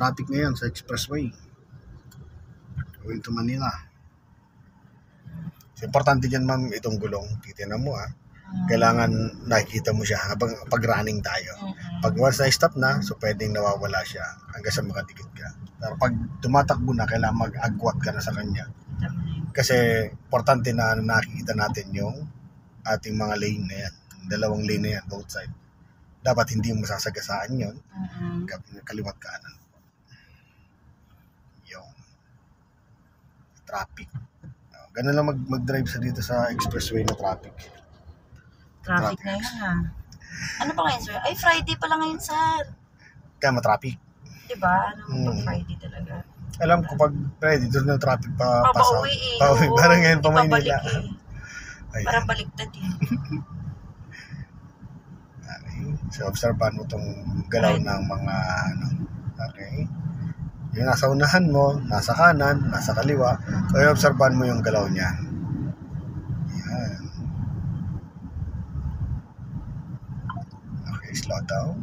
traffic ngayon sa expressway. Going to Manila. So, importante dyan, ma'am, itong gulong. Titignan mo, kailangan nakikita mo siya habang pag running tayo. Pag once na-stop na, so pwedeng nawawala siya hanggang sa makadikit ka. Pero pag tumatakbo na, kailangan mag-agwat ka na sa kanya. Kasi importante na nakikita natin yung ating mga lane na yan. Dalawang lane na yan, both side. Dapat hindi mo sasagasaan yun. Kaliwat kanan. Yung traffic. Ganun lang mag-drive sa dito sa expressway na traffic. Traffic na yun Ano pa ngayon, sir? Ay, Friday pala ngayon, sir. Kaya ma-traffic. Diba? Pag Friday talaga. Alam ko pag Friday, doon na traffic pa pauwi pauwi. Parang ngayon pa Maynila. Parang baliktad Okay. So, obserbahan mo itong galaw ng mga Okay. Yung nasa unahan mo, nasa kanan, nasa kaliwa. So, obserbahan mo yung galaw niya. Yan. Okay, slow down.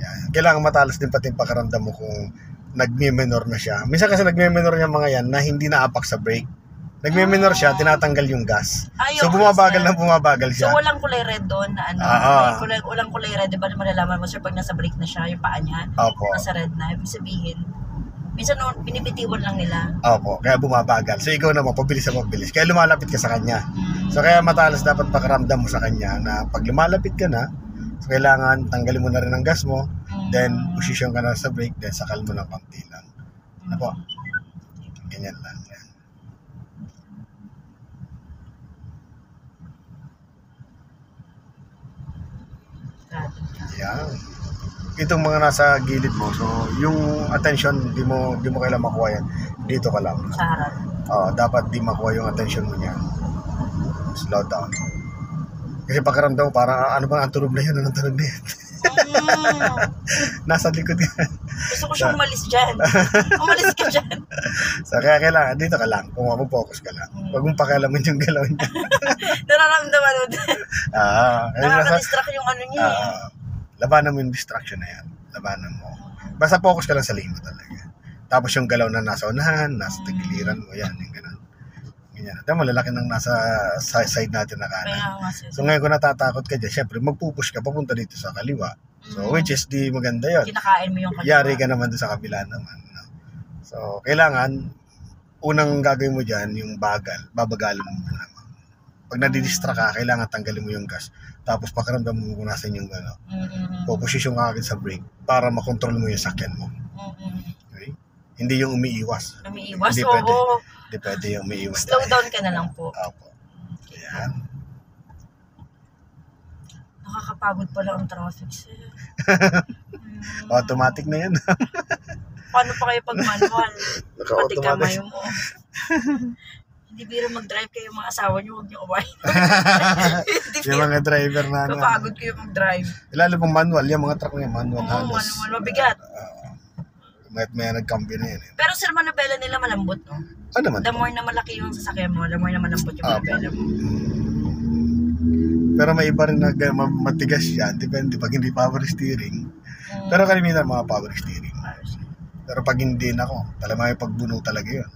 Yan. Kailangan matalas din pati yung pakiramdam mo kung nagme-minor na siya. Minsan kasi nagme-minor yung mga yan na hindi naapak sa brake. Nagme-minor siya, tinatanggal yung gas. So bumabagal siya. So walang kulay red doon na walang kulay red, diba malalaman mo sir pag nasa brake na siya, yung paa niya, nasa red na, ibig sabihin, minsan binibitiwan lang nila. Opo, kaya bumabagal. So ikaw naman, pabilis. Kaya lumalapit ka sa kanya. So kaya matalas dapat pakiramdam mo sa kanya na pag lumalapit ka na, so kailangan tanggalin mo na rin ang gas mo, then position ka na sa brake, then sakal mo ng konti lang. Ano po? Ganyan lang. Yan. Itong mga nasa gilid mo, so yung attention, di mo kailangan makuha yan. Dito ka lang. Sa harap. Dapat di makuha yung attention mo niya. Slow down. Kasi pakiramdam mo, parang ano ba ang tunog na yun? Anong tunog na yun? Nasa likod ka. Gusto ko siyang umalis dyan. Umalis ka dyan. So kaya kailangan, dito ka lang. Kung mag-focus ka lang. Huwag mong pakialaman yung galaw niya. Nararamdaman mo din. Nakaka-distract yung ano niya. Labanan mo yung distraction na yan. Labanan mo. Basta focus ka lang sa lane mo talaga. Tapos yung galaw na nasa unahan, nasa tagiliran mo, yan, yung ganun. Ganyan. Dahil malalaki nang nasa side natin na kanan. So ngayon kung natatakot ka dyan, syempre magpupush ka papunta dito sa kaliwa. So which is di maganda yun. Kinakain mo yung kaliwa. Yari ka naman doon sa kabila naman. No? So kailangan, unang gagawin mo dyan, yung babagalan mo naman. Pag nadidistract ka, kailangan tanggalin mo yung gas. Tapos pakiramdam mo kung nasan yung posisyon ka agad sa brake para makontrol mo yung sakyan mo. Okay? Hindi yung umiiwas. Umiiwas? Hindi pwede. Hindi pwede yung umiiwas. Slow down ka na lang po. Opo. Ayan. Nakakapagod pala ang traffic, sir. Automatic na yan. Paano pa kayo pag manual? Pati kamay mo. Hindi biro mag-drive kayo mga asawa niyo, huwag niyo umayin. Yung mga driver na kapagod kayo mag-drive. Lalo pang manual, yung mga truck na yung manual. Manual, mabigat. May nag-cambio na yan. Pero sir, manubela nila malambot, no? Ano naman? The more na malaki yung sasakyan mo, the more na malambot yung manubela mo. Pero may iba rin na matigas yan. Depende pag hindi power steering. Pero kalimitan mga power steering. Pero pag hindi na talaga may pagbuno talaga yun.